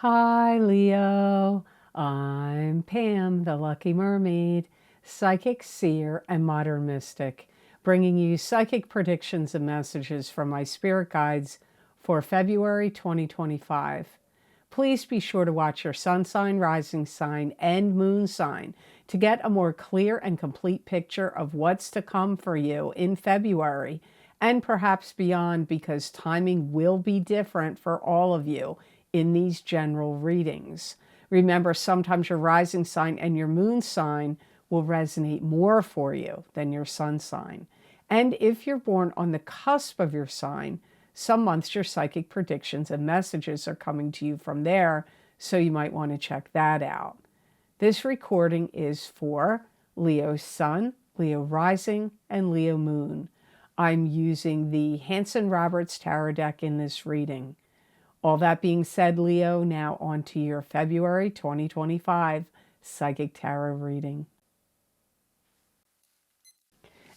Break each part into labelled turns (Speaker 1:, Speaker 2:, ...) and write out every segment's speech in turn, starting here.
Speaker 1: Hi, Leo. I'm Pam, the Lucky Mermaid, psychic, seer, and modern mystic, bringing you psychic predictions and messages from my spirit guides for February 2025. Please be sure to watch your sun sign, rising sign, and moon sign to get a more clear and complete picture of what's to come for you in February and perhaps beyond, because timing will be different for all of you in these general readings. Remember, sometimes your rising sign and your moon sign will resonate more for you than your sun sign. And if you're born on the cusp of your sign, some months your psychic predictions and messages are coming to you from there, so you might want to check that out. This recording is for Leo Sun, Leo Rising, and Leo Moon. I'm using the Hanson-Roberts Tarot deck in this reading. All that being said, Leo, now on to your February 2025 Psychic Tarot reading.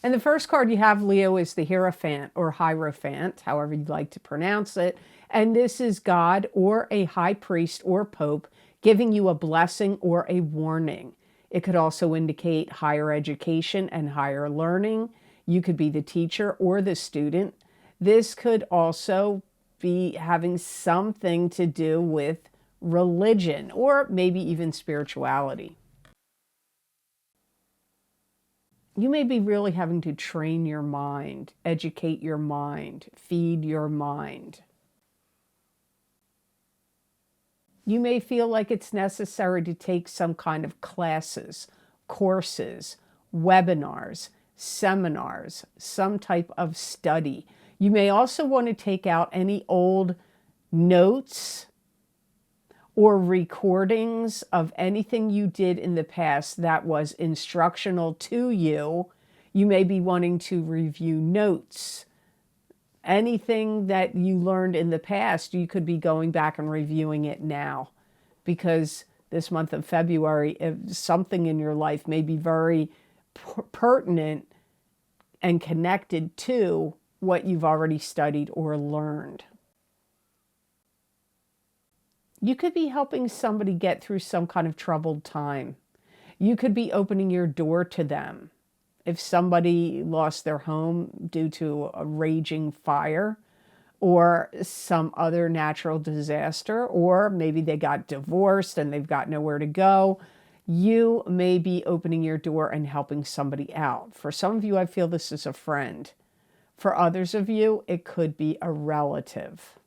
Speaker 1: And the first card you have, Leo, is the Hierophant or Hierophant, however you'd like to pronounce it. And this is God or a high priest or pope giving you a blessing or a warning. It could also indicate higher education and higher learning. You could be the teacher or the student. This could also be having something to do with religion or maybe even spirituality. You may be really having to train your mind, educate your mind, feed your mind. You may feel like it's necessary to take some kind of classes, courses, webinars, seminars, some type of study. You may also want to take out any old notes or recordings of anything you did in the past that was instructional to you. You may be wanting to review notes. Anything that you learned in the past, you could be going back and reviewing it now, because this month of February, if something in your life may be very pertinent and connected to what you've already studied or learned. You could be helping somebody get through some kind of troubled time. You could be opening your door to them. If somebody lost their home due to a raging fire or some other natural disaster, or maybe they got divorced and they've got nowhere to go, you may be opening your door and helping somebody out. For some of you, I feel this is a friend. For others of you, it could be a relative.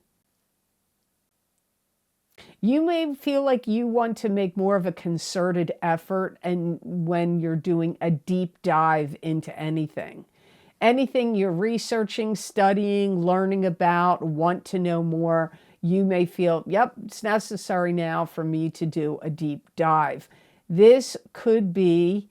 Speaker 1: You may feel like you want to make more of a concerted effort and when you're doing a deep dive into anything. Anything you're researching, studying, learning about, want to know more, you may feel, yep, it's necessary now for me to do a deep dive. This could be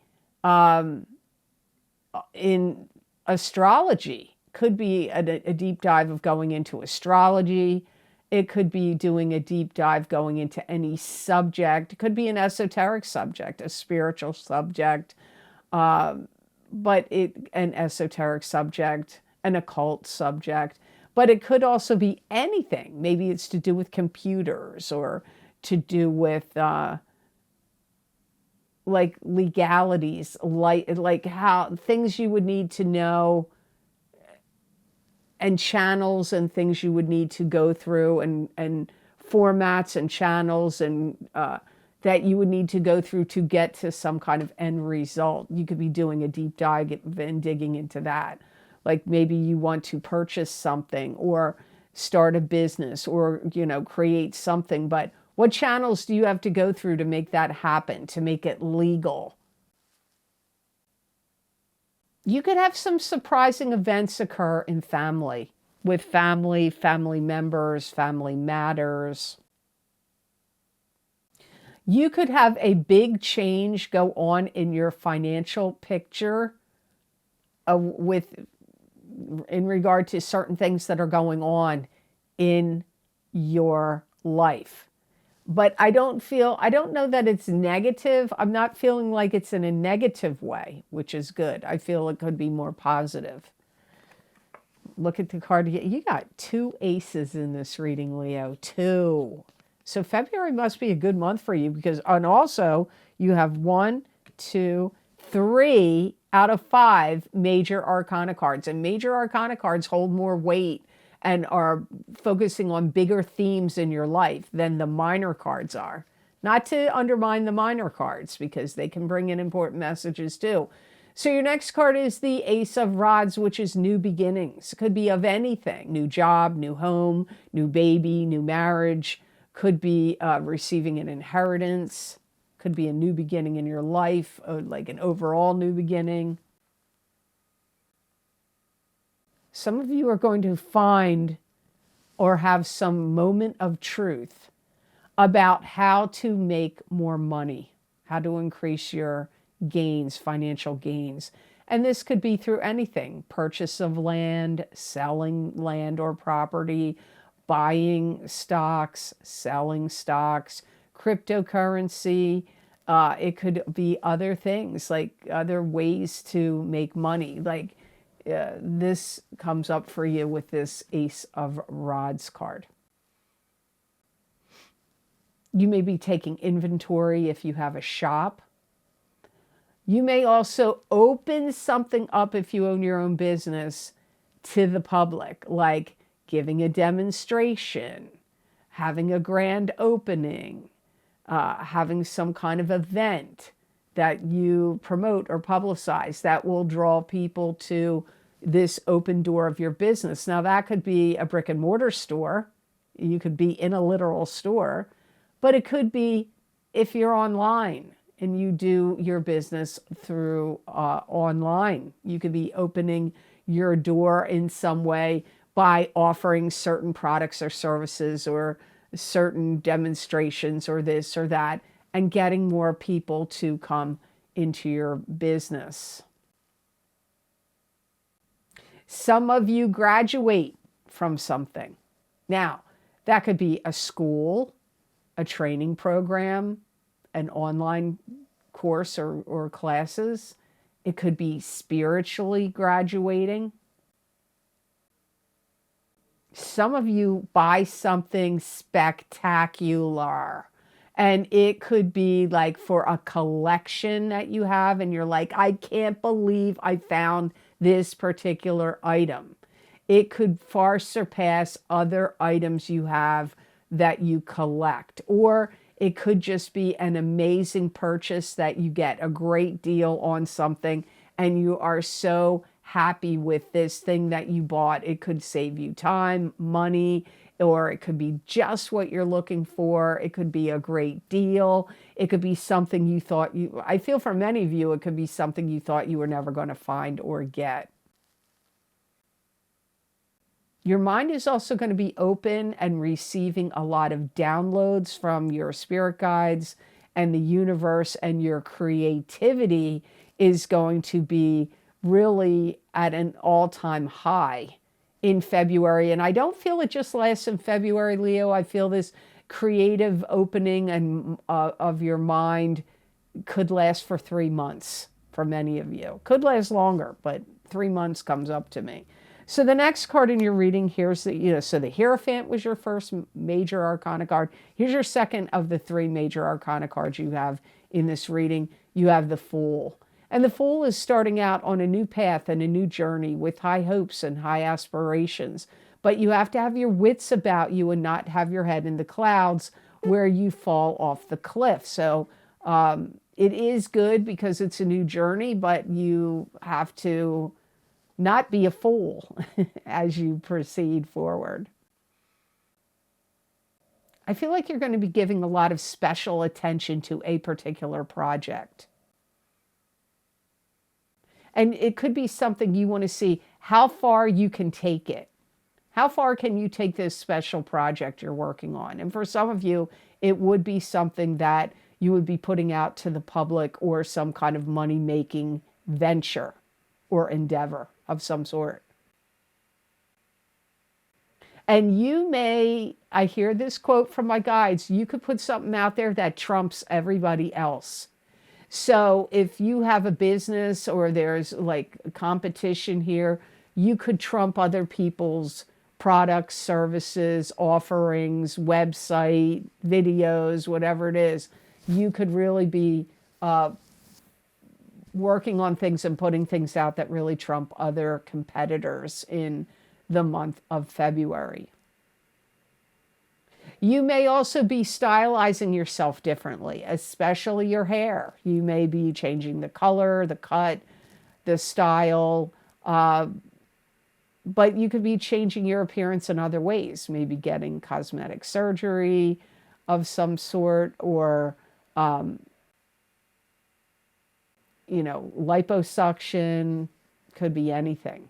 Speaker 1: in astrology. Could be a deep dive of going into astrology. It could be doing a deep dive going into any subject. It could be an esoteric subject, a spiritual subject, an esoteric subject, an occult subject. But it could also be anything. Maybe it's to do with computers or to do with like legalities, like how things you would need to know, and channels and things you would need to go through, and formats and channels and that you would need to go through to get to some kind of end result. You could be doing a deep dive and digging into that. Like maybe you want to purchase something or start a business or, create something. But what channels do you have to go through to make that happen, to make it legal? You could have some surprising events occur in family, with family members, family matters. You could have a big change go on in your financial picture in regard to certain things that are going on in your life. But I don't know that it's negative. I'm not feeling like it's in a negative way, which is good. I feel it could be more positive. Look at the card. You got two aces in this reading, Leo. Two. So February must be a good month for you because, and also you have 1, 2, 3 out of 5 major arcana cards. And major arcana cards hold more weight and are focusing on bigger themes in your life than the minor cards are. Not to undermine the minor cards because they can bring in important messages too. So your next card is the Ace of Rods, which is new beginnings. It could be of anything: new job, new home, new baby, new marriage. Could be receiving an inheritance. Could be a new beginning in your life, like an overall new beginning. Some of you are going to find or have some moment of truth about how to make more money, how to increase your gains, financial gains. And this could be through anything: purchase of land, selling land or property, buying stocks, selling stocks, cryptocurrency. It could be other things, like other ways to make money. Like this comes up for you with this Ace of Rods card. You may be taking inventory if you have a shop. You may also open something up if you own your own business to the public, like giving a demonstration, having a grand opening, having some kind of event that you promote or publicize that will draw people to this open door of your business. Now, that could be a brick and mortar store. You could be in a literal store, but it could be if you're online and you do your business through online. You could be opening your door in some way by offering certain products or services or certain demonstrations or this or that, and getting more people to come into your business. Some of you graduate from something. Now, that could be a school, a training program, an online course or classes. It could be spiritually graduating. Some of you buy something spectacular, and it could be like for a collection that you have, and you're like, I can't believe I found this particular item. It could far surpass other items you have that you collect. Or it could just be an amazing purchase that you get a great deal on something and you are so happy with this thing that you bought. It could save you time, money, or it could be just what you're looking for. It could be a great deal. It could be something you thought I feel for many of you, it could be something you thought you were never going to find or get. Your mind is also going to be open and receiving a lot of downloads from your spirit guides and the universe, and your creativity is going to be really at an all-time high in February. And I don't feel it just lasts in February, Leo. I feel this creative opening and of your mind could last for 3 months for many of you. Could last longer, but 3 months comes up to me. So the next card in your reading, here's the, so the Hierophant was your first major arcana card. Here's your second of the 3 major arcana cards you have in this reading. You have the Fool. And the Fool is starting out on a new path and a new journey with high hopes and high aspirations. But you have to have your wits about you and not have your head in the clouds where you fall off the cliff. So it is good because it's a new journey, but you have to not be a fool as you proceed forward. I feel like you're going to be giving a lot of special attention to a particular project. And it could be something you want to see how far you can take it. How far can you take this special project you're working on? And for some of you, it would be something that you would be putting out to the public or some kind of money-making venture or endeavor of some sort. And you may, I hear this quote from my guides, you could put something out there that trumps everybody else. So if you have a business or there's like a competition here, you could trump other people's products, services, offerings, website, videos, whatever it is, you could really be working on things and putting things out that really trump other competitors in the month of February. You may also be stylizing yourself differently, especially your hair. You may be changing the color, the cut, the style, but you could be changing your appearance in other ways, maybe getting cosmetic surgery of some sort, or, liposuction, could be anything.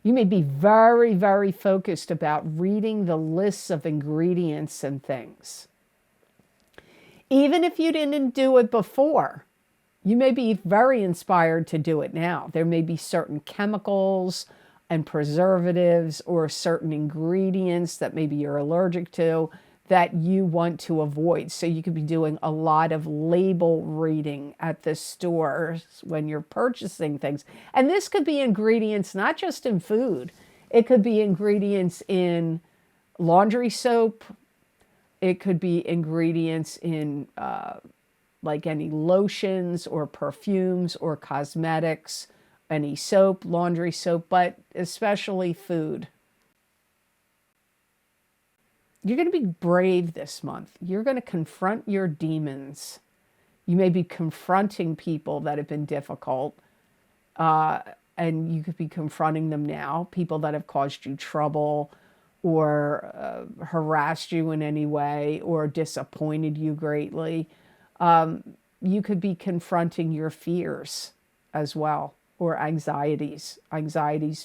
Speaker 1: You may be very, very focused about reading the lists of ingredients and things. Even if you didn't do it before, you may be very inspired to do it now. There may be certain chemicals and preservatives or certain ingredients that maybe you're allergic to that you want to avoid. So you could be doing a lot of label reading at the stores when you're purchasing things. And this could be ingredients not just in food. It could be ingredients in laundry soap. It could be ingredients in like any lotions or perfumes or cosmetics, any soap, laundry soap, but especially food. You're going to be brave this month. You're going to confront your demons. You may be confronting people that have been difficult, and you could be confronting them now, people that have caused you trouble or harassed you in any way or disappointed you greatly. You could be confronting your fears as well, or anxieties,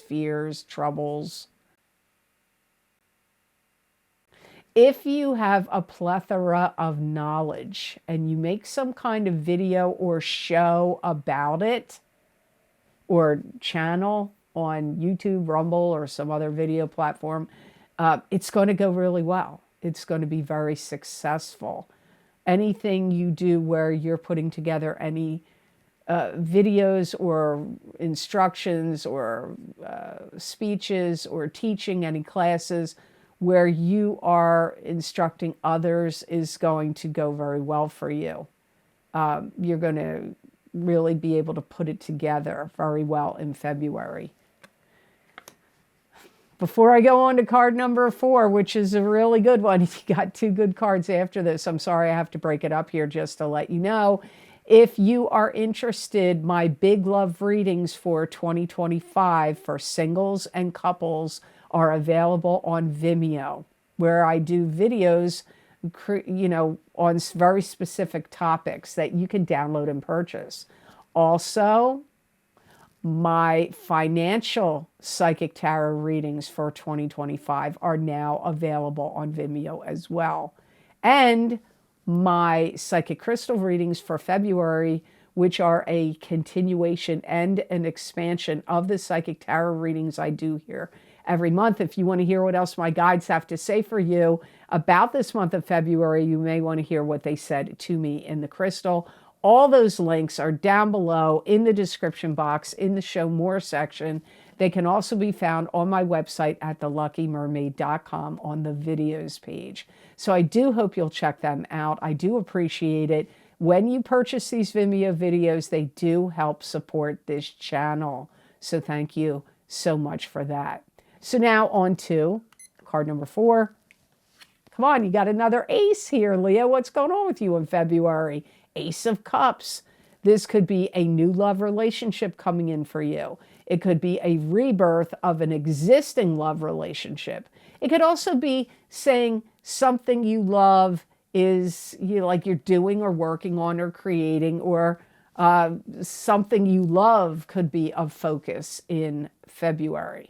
Speaker 1: fears, troubles. If you have a plethora of knowledge and you make some kind of video or show about it, or channel on YouTube, Rumble, or some other video platform, it's going to go really well. It's going to be very successful. Anything you do where you're putting together any videos or instructions or speeches or teaching any classes where you are instructing others is going to go very well for you. You're going to really be able to put it together very well in February. Before I go on to card number 4, which is a really good one, you got 2 good cards after this. I'm sorry I have to break it up here just to let you know. If you are interested, my Big Love readings for 2025 for singles and couples are available on Vimeo, where I do videos, on very specific topics that you can download and purchase. Also, my financial psychic tarot readings for 2025 are now available on Vimeo as well. And my psychic crystal readings for February, which are a continuation and an expansion of the psychic tarot readings I do here every month. If you want to hear what else my guides have to say for you about this month of February, you may want to hear what they said to me in the crystal. All those links are down below in the description box in the Show More section. They can also be found on my website at theluckymermaid.com on the videos page. So I do hope you'll check them out. I do appreciate it. When you purchase these Vimeo videos, they do help support this channel. So thank you so much for that. So now on to card number 4. Come on, you got another ace here, Leo. What's going on with you in February? Ace of Cups. This could be a new love relationship coming in for you. It could be a rebirth of an existing love relationship. It could also be saying something you love is like you're doing or working on or creating, or something you love could be of focus in February.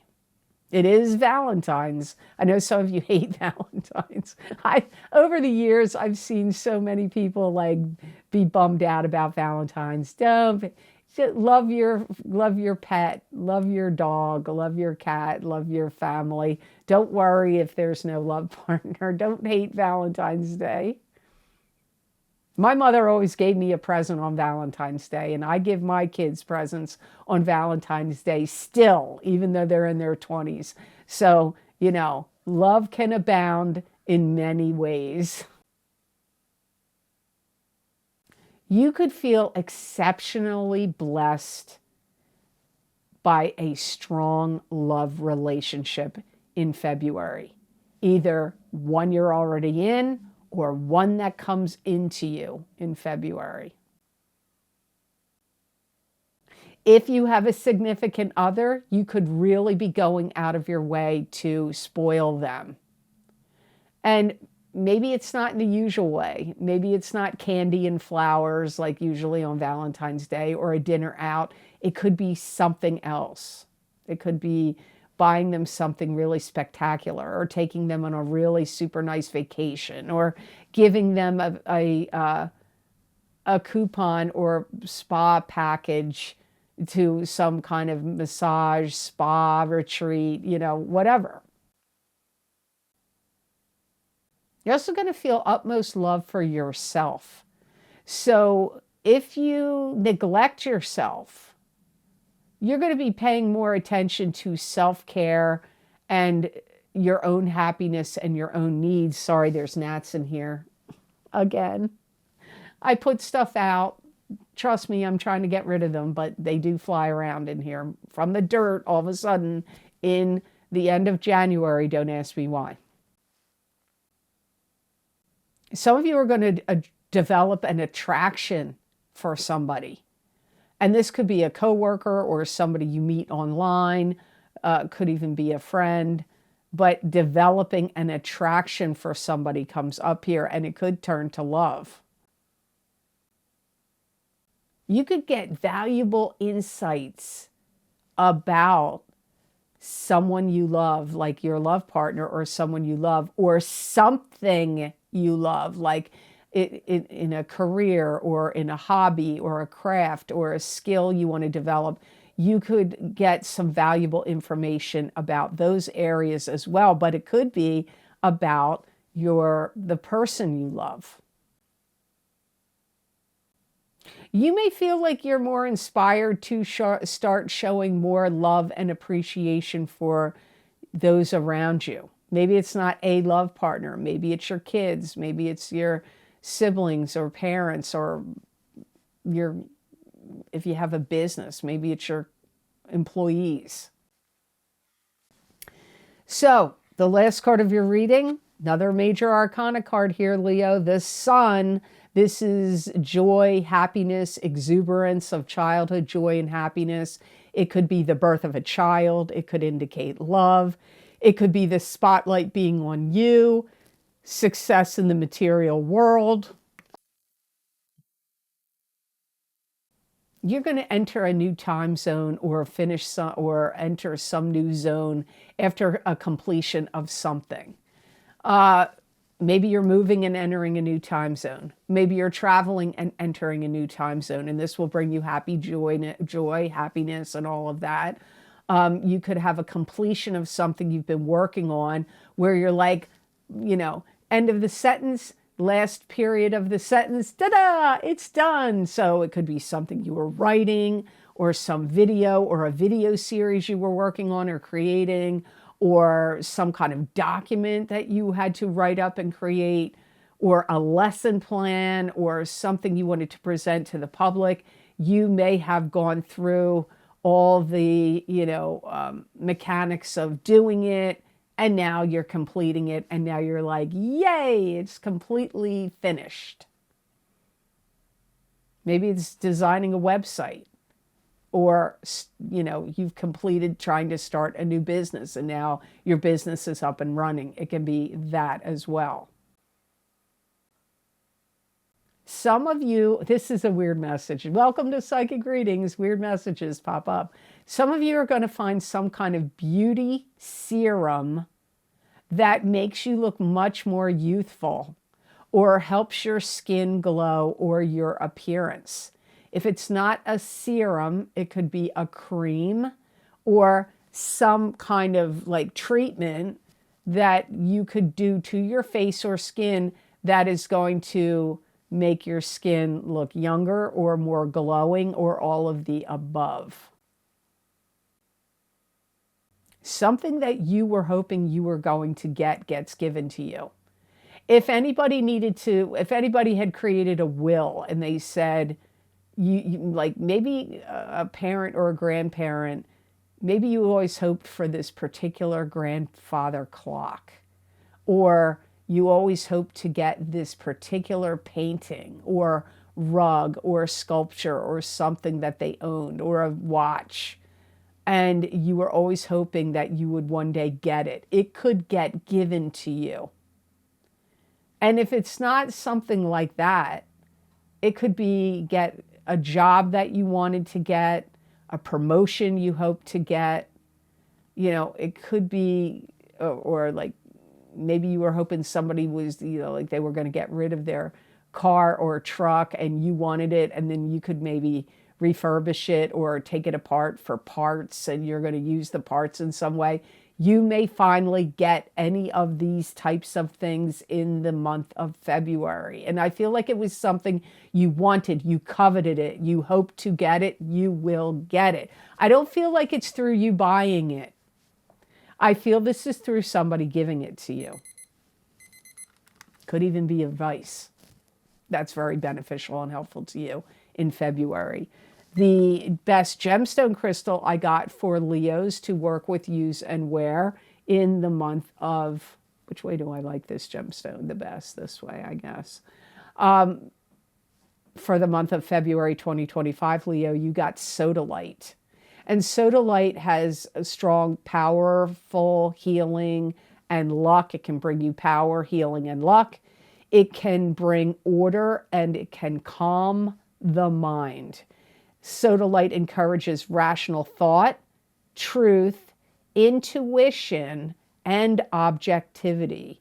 Speaker 1: It is Valentine's. I know some of you hate Valentine's. Over the years, I've seen so many people be bummed out about Valentine's. Don't. Love your pet, love your dog, love your cat, love your family. Don't worry if there's no love partner. Don't hate Valentine's Day. My mother always gave me a present on Valentine's Day, and I give my kids presents on Valentine's Day still, even though they're in their 20s. So, love can abound in many ways. You could feel exceptionally blessed by a strong love relationship in February, either one you're already in or one that comes into you in February. If you have a significant other, you could really be going out of your way to spoil them. And maybe it's not in the usual way. Maybe it's not candy and flowers like usually on Valentine's Day or a dinner out. It could be something else. It could be buying them something really spectacular, or taking them on a really super nice vacation, or giving them a coupon or spa package to some kind of massage, spa retreat, whatever. You're also going to feel utmost love for yourself. So if you neglect yourself, you're going to be paying more attention to self-care and your own happiness and your own needs. Sorry, there's gnats in here again. I put stuff out. Trust me, I'm trying to get rid of them, but they do fly around in here from the dirt all of a sudden in the end of January. Don't ask me why. Some of you are going to develop an attraction for somebody. And this could be a coworker or somebody you meet online, could even be a friend. But developing an attraction for somebody comes up here, and it could turn to love. You could get valuable insights about someone you love, like your love partner or someone you love, or something you love, like in a career or in a hobby or a craft or a skill you want to develop. You could get some valuable information about those areas as well, but it could be about the person you love. You may feel like you're more inspired to start showing more love and appreciation for those around you. Maybe it's not a love partner. Maybe it's your kids. Maybe it's your siblings or parents, or if you have a business, maybe it's your employees. So the last card of your reading, another major arcana card here, Leo, the Sun. This is joy, happiness, exuberance of childhood joy and happiness. It could be the birth of a child. It could indicate love. It could be the spotlight being on you, success in the material world. You're going to enter a new time zone or enter some new zone after a completion of something. Maybe you're moving and entering a new time zone. Maybe you're traveling and entering a new time zone, and this will bring you joy, happiness, and all of that. You could have a completion of something you've been working on where you're like, end of the sentence, last period of the sentence, ta-da, it's done. So it could be something you were writing, or some video or a video series you were working on or creating, or some kind of document that you had to write up and create, or a lesson plan, or something you wanted to present to the public. You may have gone through all the, mechanics of doing it, and now you're completing it, and now you're like, yay, it's completely finished. Maybe it's designing a website, or, you've completed trying to start a new business, and now your business is up and running. It can be that as well. Some of you, this is a weird message. Welcome to Psychic Readings. Weird messages pop up. Some of you are going to find some kind of beauty serum that makes you look much more youthful, or helps your skin glow or your appearance. If it's not a serum, it could be a cream or some kind of treatment that you could do to your face or skin that is going to make your skin look younger or more glowing, or all of the above. Something that you were hoping you were going to get gets given to you. If anybody had created a will and they said, like maybe a parent or a grandparent, maybe you always hoped for this particular grandfather clock, or you always hoped to get this particular painting or rug or sculpture or something that they owned, or a watch, and you were always hoping that you would one day get it. It could get given to you. And if it's not something like that, it could be get a job that you wanted to get, a promotion you hope to get. You know, it could be, or like maybe you were hoping somebody was, like they were going to get rid of their car or truck and you wanted it, and then you could maybe refurbish it or take it apart for parts, and you're going to use the parts in some way. You may finally get any of these types of things in the month of February. And I feel like it was something you wanted, you coveted it, you hoped to get it, you will get it. I don't feel like it's through you buying it. I feel this is through somebody giving it to you. Could even be advice that's very beneficial and helpful to you in February. The best gemstone crystal I got for Leos to work with, use, and wear in the month of, which way do I like this gemstone the best? This way, I guess. For the month of February 2025, Leo, you got sodalite. And sodalite has a strong, powerful healing and luck. It can bring you power, healing, and luck. It can bring order, and it can calm the mind. Sodalite encourages rational thought, truth, intuition, and objectivity.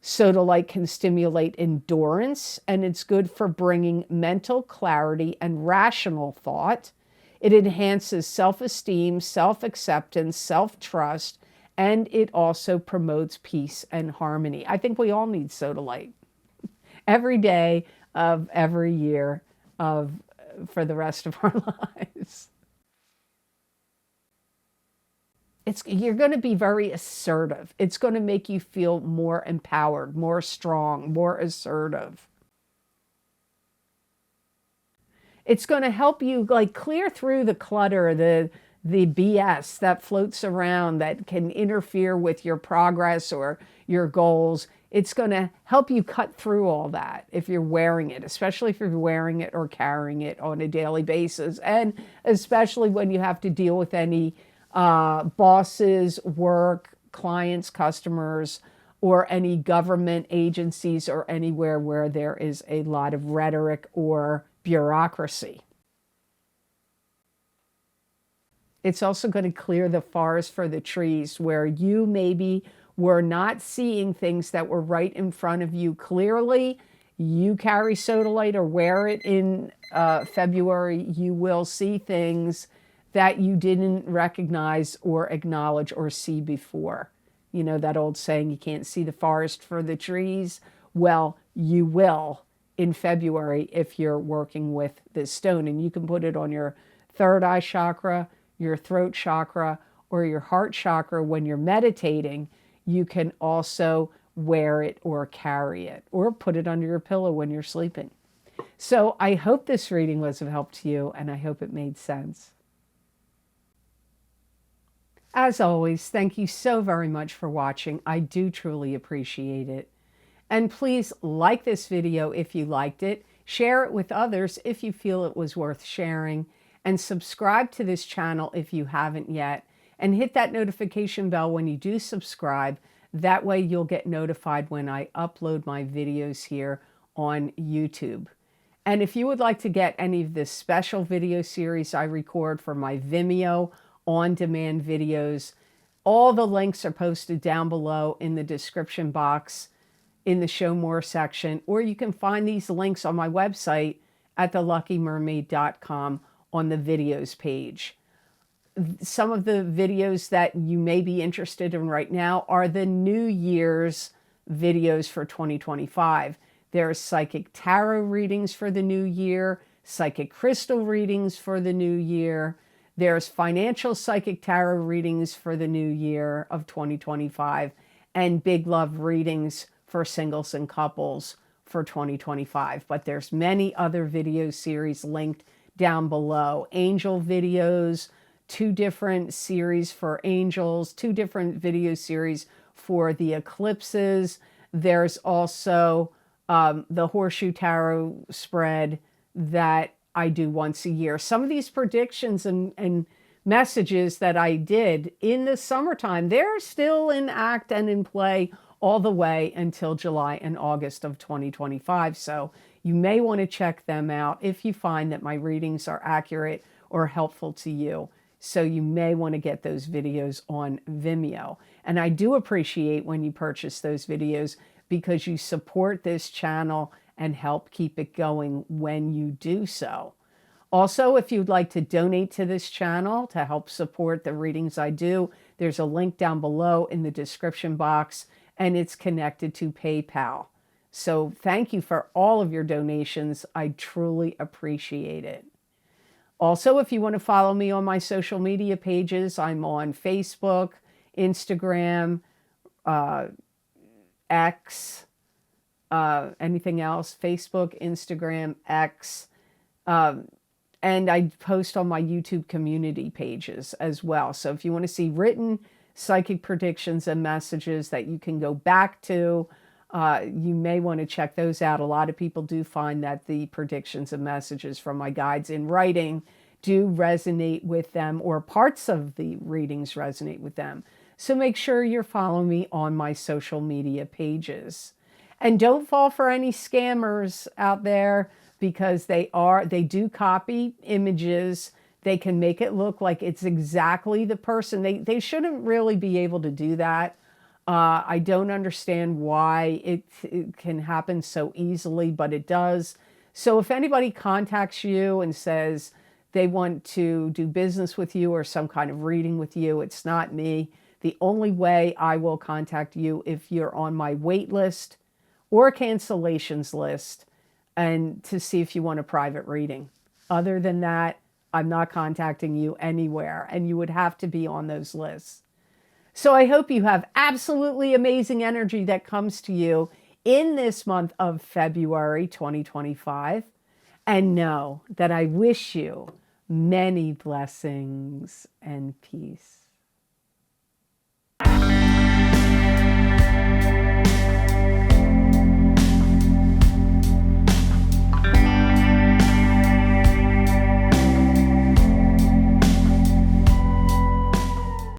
Speaker 1: Sodalite can stimulate endurance, and it's good for bringing mental clarity and rational thought. It enhances self-esteem, self-acceptance, self-trust, and it also promotes peace and harmony. I think we all need sodalite every day of every year for the rest of our lives. You're going to be very assertive. It's going to make you feel more empowered, more strong, more assertive. It's going to help you like clear through the clutter, the BS that floats around that can interfere with your progress or your goals. It's going to help you cut through all that if you're wearing it, especially if you're wearing it or carrying it on a daily basis, and especially when you have to deal with any bosses, work, clients, customers, or any government agencies or anywhere where there is a lot of rhetoric or bureaucracy. It's also going to clear the forest for the trees where you maybe were not seeing things that were right in front of you clearly. You carry sodalite or wear it in February, you will see things that you didn't recognize or acknowledge or see before. You know that old saying, you can't see the forest for the trees? Well, you will in February if you're working with this stone. And you can put it on your third eye chakra, your throat chakra, or your heart chakra when you're meditating. You can also wear it or carry it or put it under your pillow when you're sleeping. So I hope this reading was of help to you, and I hope it made sense. As always, thank you so very much for watching. I do truly appreciate it. And please like this video if you liked it, share it with others if you feel it was worth sharing, and subscribe to this channel if you haven't yet, and hit that notification bell when you do subscribe. That way you'll get notified when I upload my videos here on YouTube. And if you would like to get any of the special video series I record for my Vimeo on-demand videos, all the links are posted down below in the description box in the Show More section, or you can find these links on my website at theluckymermaid.com on the videos page. Some of the videos that you may be interested in right now are the New Year's videos for 2025. There's psychic tarot readings for the new year, psychic crystal readings for the new year. There's financial psychic tarot readings for the new year of 2025, and big love readings for singles and couples for 2025. But there's many other video series linked down below. Angel videos, 2 different series for angels, 2 different video series for the eclipses. There's also the Horseshoe Tarot spread that I do once a year. Some of these predictions and messages that I did in the summertime, they're still in act and in play all the way until July and August of 2025. So you may want to check them out if you find that my readings are accurate or helpful to you. So you may want to get those videos on Vimeo. And I do appreciate when you purchase those videos because you support this channel and help keep it going when you do so. Also, if you'd like to donate to this channel to help support the readings I do, there's a link down below in the description box, and it's connected to PayPal. So thank you for all of your donations. I truly appreciate it. Also, if you want to follow me on my social media pages, I'm on Facebook, Instagram, X, anything else? Facebook, Instagram, X, and I post on my YouTube community pages as well. So if you want to see written psychic predictions and messages that you can go back to, you may want to check those out. A lot of people do find that the predictions and messages from my guides in writing do resonate with them, or parts of the readings resonate with them. So make sure you're following me on my social media pages. And don't fall for any scammers out there, because they do copy images. They can make it look like it's exactly the person. They shouldn't really be able to do that. I don't understand why it can happen so easily, but it does. So if anybody contacts you and says they want to do business with you or some kind of reading with you, it's not me. The only way I will contact you if you're on my wait list or cancellations list, and to see if you want a private reading. Other than that, I'm not contacting you anywhere, and you would have to be on those lists. So I hope you have absolutely amazing energy that comes to you in this month of February 2025. And know that I wish you many blessings and peace.